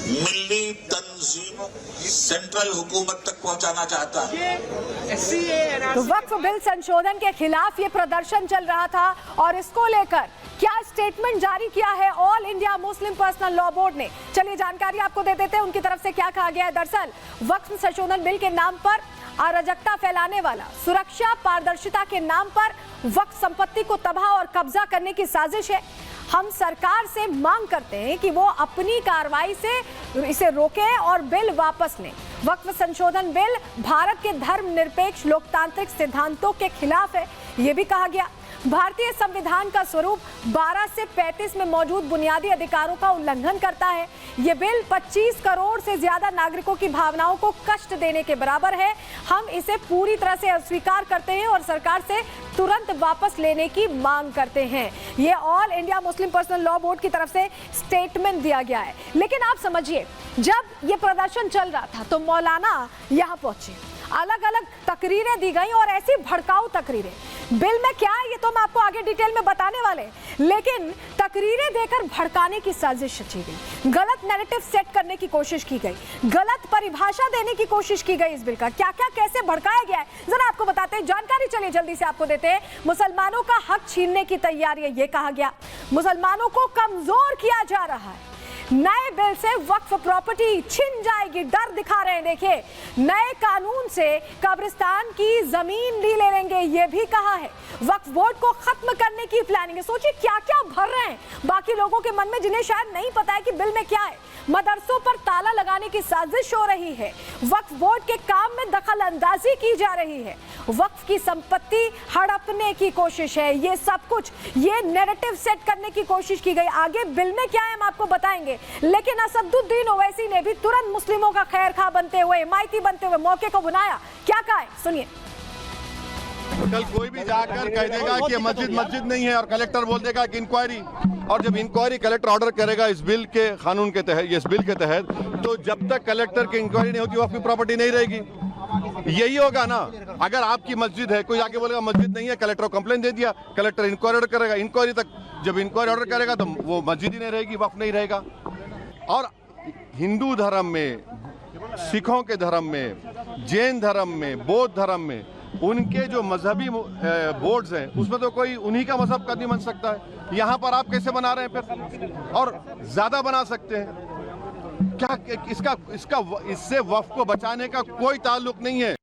मिली तंजीमों central हुकूमत तक पहुंचाना चाहता है। तो वक्फ बिल संशोधन के खिलाफ ये प्रदर्शन चल रहा था और इसको लेकर क्या स्टेटमेंट जारी किया है all India Muslim personal law board ने। चलिए जानकारी आपको दे देते हैं उनकी तरफ से क्या कहा गया है। दरअसल वक्फ संशोधन बिल के नाम पर अराजकता फैलाने वाला, सुरक्षा पारदर्शिता के नाम पर वक्फ संपत्ति को तबाह और कब्जा करने की साजिश है। हम सरकार से मांग करते हैं कि वो अपनी कार्रवाई से इसे रोके और बिल वापस लें। वक्फ संशोधन बिल भारत के धर्मनिरपेक्ष लोकतांत्रिक सिद्धांतों के खिलाफ है, ये भी कहा गया। भारतीय संविधान का स्वरूप 12 से 35 में मौजूद बुनियादी अधिकारों का उल्लंघन करता है। ये बिल 25 करोड़ से ज्यादा नागरिकों की भावनाओं को कष्ट देने के बराबर है। हम इसे पूरी तरह से अस्वीकार करते हैं और सरकार से तुरंत वापस लेने की मांग करते हैं। ये all India Muslim personal law board की तरफ से स्टेटमेंट दिया गया है। लेकिन आप समझिए, जब ये प्रदर्शन चल रहा था तो मौलाना यहाँ पहुंचे, अलग अलग तकरीरें दी गई और ऐसी भड़काऊ तकरीरें। बिल में क्या है ये तो हम आपको आगे डिटेल में बताने वाले हैं, लेकिन तकरीरें देकर भड़काने की साजिश रची गई, गलत नैरेटिव सेट करने की कोशिश की गई, गलत परिभाषा देने की कोशिश की गई। इस बिल का क्या क्या कैसे भड़काया गया है जरा आपको बताते हैं, जानकारी चलिए जल्दी से आपको देते हैं। मुसलमानों का हक छीनने की तैयारी है, ये कहा गया। मुसलमानों को कमजोर किया जा रहा है। नए बिल से वक्फ प्रॉपर्टी छिन जाएगी, डर दिखा रहे हैं। देखिए, नए कानून से कब्रिस्तान की जमीन भी ले लेंगे, ये भी कहा है। वक्फ बोर्ड को खत्म करने की प्लानिंग है। सोचिए क्या क्या भर रहे हैं बाकी लोगों के मन में जिन्हें शायद नहीं पता है कि बिल में क्या है। मदरसों पर ताला लगाने की साजिश हो रही है। वक्फ बोर्ड के काम में दखल अंदाजी की जा रही है। वक्फ की संपत्ति हड़पने की कोशिश है। ये सब कुछ, ये नैरेटिव सेट करने की कोशिश की गई। आगे बिल में क्या है हम आपको बताएंगे, लेकिन असदुद्दीन ओवैसी ने भी तुरंत मुस्लिमों का खैरखा बनते हुए, हिमायती बनते हुए मौके को बुलाया। क्या कहा है सुनिए। कल कोई भी जाकर कह देगा कि मस्जिद नहीं है और कलेक्टर बोल देगा कि इंक्वायरी, और जब इंक्वायरी कलेक्टर ऑर्डर करेगा इस बिल के कानून के तहत, इस बिल के तहत, तो जब तक कलेक्टर की इंक्वायरी नहीं होती वक्फ की प्रॉपर्टी नहीं रहेगी। यही होगा ना। अगर आपकी मस्जिद है, कोई आके बोलेगा मस्जिद नहीं है, कलेक्टर को कंप्लेन दे दिया, कलेक्टर इंक्वायरी ऑर्डर करेगा, इंक्वायरी तक जब इंक्वायरी ऑर्डर करेगा तो वो मस्जिद ही नहीं रहेगी, वक्फ नहीं रहेगा। और हिंदू धर्म में, सिखों के धर्म में, जैन धर्म में, बौद्ध धर्म में उनके जो मजहबी बोर्ड्स हैं उसमें तो कोई उन्हीं का मजहब का नहीं बन सकता है। यहाँ पर आप कैसे बना रहे हैं फिर, और ज्यादा बना सकते हैं क्या? इससे वक्फ को बचाने का कोई ताल्लुक नहीं है।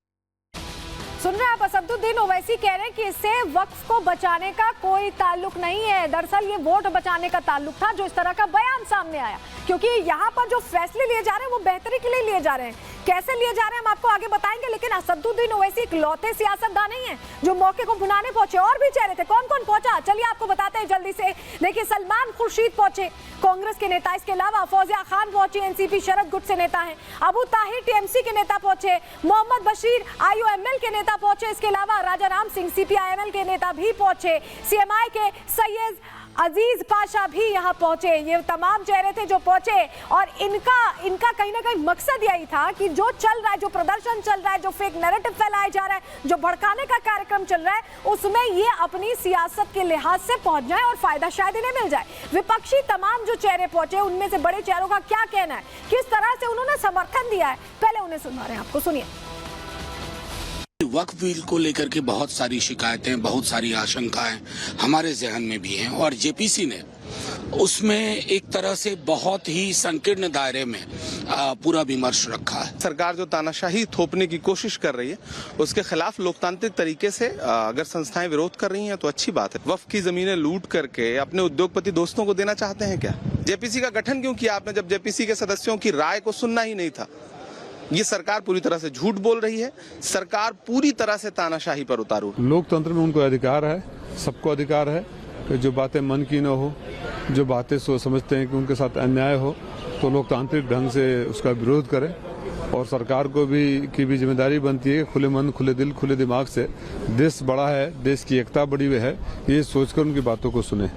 सुन रहे हैं आप, असदुद्दीन ओवैसी कह रहे हैं कि इससे वक्फ को बचाने का कोई ताल्लुक नहीं है। दरअसल ये वोट बचाने का ताल्लुक था जो इस तरह का बयान सामने आया, क्योंकि यहाँ पर जो फैसले लिए जा रहे हैं वो बेहतरी के लिए लिए जा रहे हैं। कैसे लिए जा रहे हैं हम आपको आगे बताएंगे, लेकिन असदुद्दीन ओवैसी इकलौते सियासतदान नहीं है जो मौके को भुनाने पहुंचे। और भी चेहरे थे, कौन कौन पहुंचा चलिए आपको बताते हैं जल्दी से। देखिए, सलमान खुर्शीद पहुंचे, कांग्रेस के नेता। इसके अलावा फौजिया खान पहुंची, एनसीपी शरद गुट से नेता है। अबू ताहिर टीएमसी के नेता पहुंचे। मोहम्मद बशीर आईयूएमएल के नेता पहुंचे। इसके अलावा राजा राम सिंह सीपीआईएमएल के नेता भी पहुंचे। सीएमआई के सैयद अजीज पाशा भी यहाँ पहुंचे। ये तमाम चेहरे थे जो पहुंचे, और इनका कहीं ना कहीं मकसद यही था कि जो चल रहा है, जो प्रदर्शन चल रहा है, जो फेक नैरेटिव फैलाया जा रहा है, जो भड़काने का कार्यक्रम चल रहा है, उसमें ये अपनी सियासत के लिहाज से पहुंच जाए और फायदा शायद इन्हें मिल जाए। विपक्षी तमाम जो चेहरे पहुंचे, उनमें से बड़े चेहरों का क्या कहना है, किस तरह से उन्होंने समर्थन दिया है, पहले उन्हें सुना रहे हैं आपको, सुनिए। वक्फ बिल को लेकर के बहुत सारी शिकायतें, बहुत सारी आशंकाएं हमारे जहन में भी हैं, और जेपीसी ने उसमें एक तरह से बहुत ही संकीर्ण दायरे में पूरा विमर्श रखा है। सरकार जो तानाशाही थोपने की कोशिश कर रही है उसके खिलाफ लोकतांत्रिक तरीके से अगर संस्थाएं विरोध कर रही हैं तो अच्छी बात है। वक्फ की जमीनें लूट करके अपने उद्योगपति दोस्तों को देना चाहते हैं क्या? जेपीसी का गठन क्यों किया आपने, जब जेपीसी के सदस्यों की राय को सुनना ही नहीं था? ये सरकार पूरी तरह से झूठ बोल रही है। सरकार पूरी तरह से तानाशाही पर उतारू। लोकतंत्र में उनको अधिकार है, सबको अधिकार है कि जो बातें मन की न हो, जो बातें समझते हैं कि उनके साथ अन्याय हो, तो लोकतांत्रिक ढंग से उसका विरोध करें। और सरकार को की भी जिम्मेदारी बनती है कि खुले मन, खुले दिल, खुले दिमाग से देश बड़ा है, देश की एकता बड़ी हुई है, ये सोचकर उनकी बातों को सुने।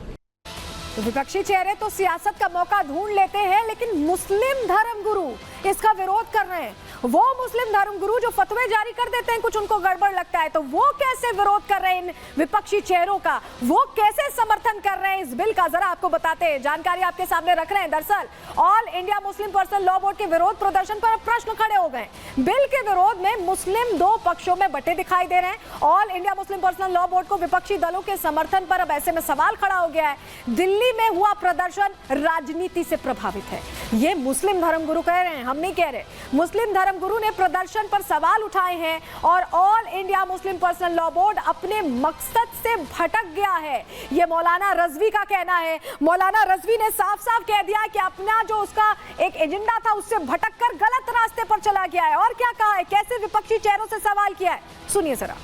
तो विपक्षी चेहरे तो सियासत का मौका ढूंढ लेते हैं, लेकिन मुस्लिम धर्मगुरु इसका विरोध कर रहे हैं। वो मुस्लिम धर्मगुरु जो फतवे जारी कर देते हैं, कुछ उनको गड़बड़ लगता है, तो वो कैसे विरोध कर रहे हैं इन विपक्षी चेहरों का, वो कैसे समर्थन कर रहे हैं इस बिल का, जरा आपको बताते हैं, जानकारी आपके सामने रख रहे हैं। दरअसल all India Muslim personal law board के विरोध प्रदर्शन पर प्रश्न खड़े हो गए। बिल के विरोध में मुस्लिम दो पक्षों में बटे दिखाई दे रहे हैं। All India Muslim personal law board को विपक्षी दलों के समर्थन पर अब ऐसे में सवाल खड़ा हो गया है। दिल्ली में हुआ प्रदर्शन राजनीति से प्रभावित है, ये मुस्लिम धर्मगुरु कह रहे हैं, हम नहीं कह रहे। मुस्लिम धर्मगुरु ने प्रदर्शन पर सवाल उठाए हैं और all India Muslim personal law board अपने मकसद से भटक गया है, ये मौलाना रजवी का कहना है। मौलाना रजवी ने साफ साफ कह दिया कि अपना जो उसका एक एजेंडा था उससे भटककर गलत रास्ते पर चला गया है। और क्या कहा है, कैसे विपक्षी चेहरों से सवाल किया है, सुनिए जरा।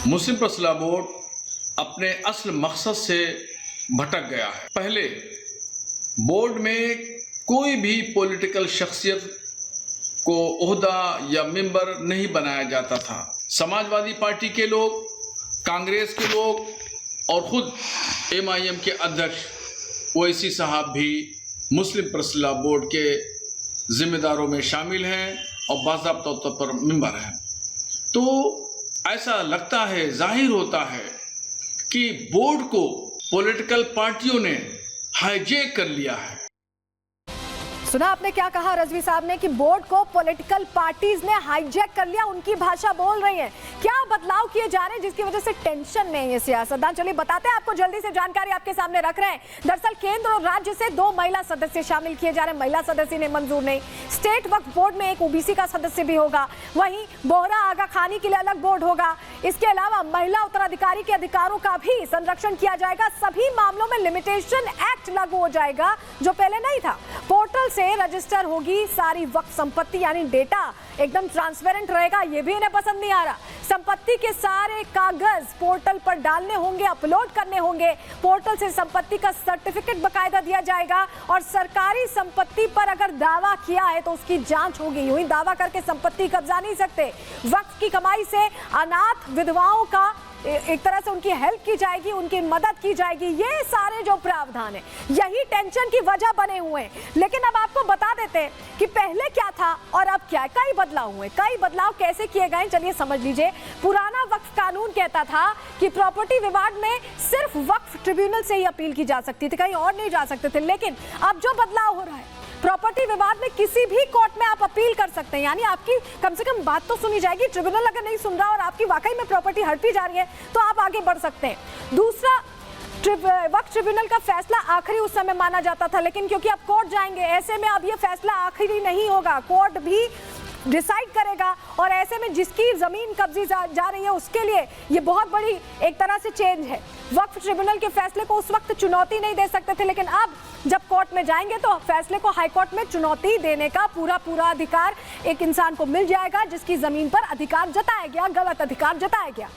मुस्लिम पर्सनल लॉ बोर्ड अपने असल मकसद से भटक गया है। पहले बोर्ड में कोई भी पॉलिटिकल शख्सियत को ओहदा या मेंबर नहीं बनाया जाता था। समाजवादी पार्टी के लोग, कांग्रेस के लोग और खुद MIM के अध्यक्ष ओवैसी साहब भी मुस्लिम पर्सनल लॉ बोर्ड के जिम्मेदारों में शामिल हैं और बाज़ाब्ता तौर पर मेंबर हैं। तो ऐसा लगता है, जाहिर होता है कि बोर्ड को पॉलिटिकल पार्टियों ने हाईजैक कर लिया है। सुना आपने क्या कहा रजवी साहब ने कि बोर्ड को पॉलिटिकल पार्टीज ने हाईजैक कर लिया, उनकी भाषा बोल रही है। क्या बदलाव किए जा रहे हैं जिसकी वजह से टेंशन में है ये सियासतदान, चलिए बताते हैं आपको, जल्दी से जानकारी आपके सामने रख रहे हैं। दरअसल केंद्र और राज्य से 2 महिला सदस्य शामिल किए जा रहे हैं, महिला सदस्य ने मंजूर नहीं। स्टेट वक्फ बोर्ड में एक OBC का सदस्य भी होगा, वहीं बोहरा आगा खानी के लिए अलग बोर्ड होगा। इसके अलावा महिला उत्तराधिकारी के अधिकारों का भी संरक्षण किया जाएगा। सभी मामलों में लिमिटेशन एक्ट लागू हो जाएगा जो पहले नहीं था। पोर्टल से रजिस्टर होगी सारी वक्फ संपत्ति, यानी डेटा एकदम ट्रांसपेरेंट रहेगा, ये भी इन्हें पसंद नहीं आ रहा। संपत्ति के सारे कागज पोर्टल पर डालने होंगे, अपलोड करने होंगे। पोर्टल से संपत्ति का सर्टिफिकेट बकायदा दिया जाएगा और सरकारी संपत्ति पर अगर दावा किया है तो उसकी जांच होगी, यूं ही दावा करके संपत्ति कब्जा नहीं सकते। वक्फ की कमाई से अनाथ विधवाओं का एक तरह से उनकी हेल्प की जाएगी, उनकी मदद की जाएगी। ये सारे जो प्रावधान है यही टेंशन की वजह बने हुए हैं। लेकिन अब आपको बता देते हैं कि पहले क्या था और अब क्या है। कई बदलाव हुए, कई बदलाव कैसे किए गए चलिए समझ लीजिए। पुराना वक्फ कानून कहता था कि प्रॉपर्टी विवाद में सिर्फ वक्फ ट्रिब्यूनल से ही अपील की जा सकती थी, कहीं और नहीं जा सकते थे। लेकिन अब जो बदलाव हो रहा है, प्रॉपर्टी विवाद में किसी भी कोर्ट में आप अपील कर सकते हैं, यानी आपकी कम से कम बात तो सुनी जाएगी। ट्रिब्यूनल अगर नहीं सुन रहा और आपकी वाकई में प्रॉपर्टी हड़पी जा रही है तो आप आगे बढ़ सकते हैं। दूसरा, वक्फ ट्रिब्यूनल का फैसला आखिरी उस समय माना जाता था, लेकिन क्योंकि अब कोर्ट जाएंगे, ऐसे में अब ये फैसला आखिरी नहीं होगा, कोर्ट भी डिसाइड करेगा। और ऐसे में जिसकी जमीन कब्जी जा रही है उसके लिए ये बहुत बड़ी एक तरह से चेंज है। वक्फ ट्रिब्यूनल के फैसले को उस वक्त चुनौती नहीं दे सकते थे, लेकिन अब जब कोर्ट में जाएंगे तो फैसले को हाई कोर्ट में चुनौती देने का पूरा अधिकार एक इंसान को मिल जाएगा जिसकी जमीन पर अधिकार जताया गया, गलत अधिकार जताया गया।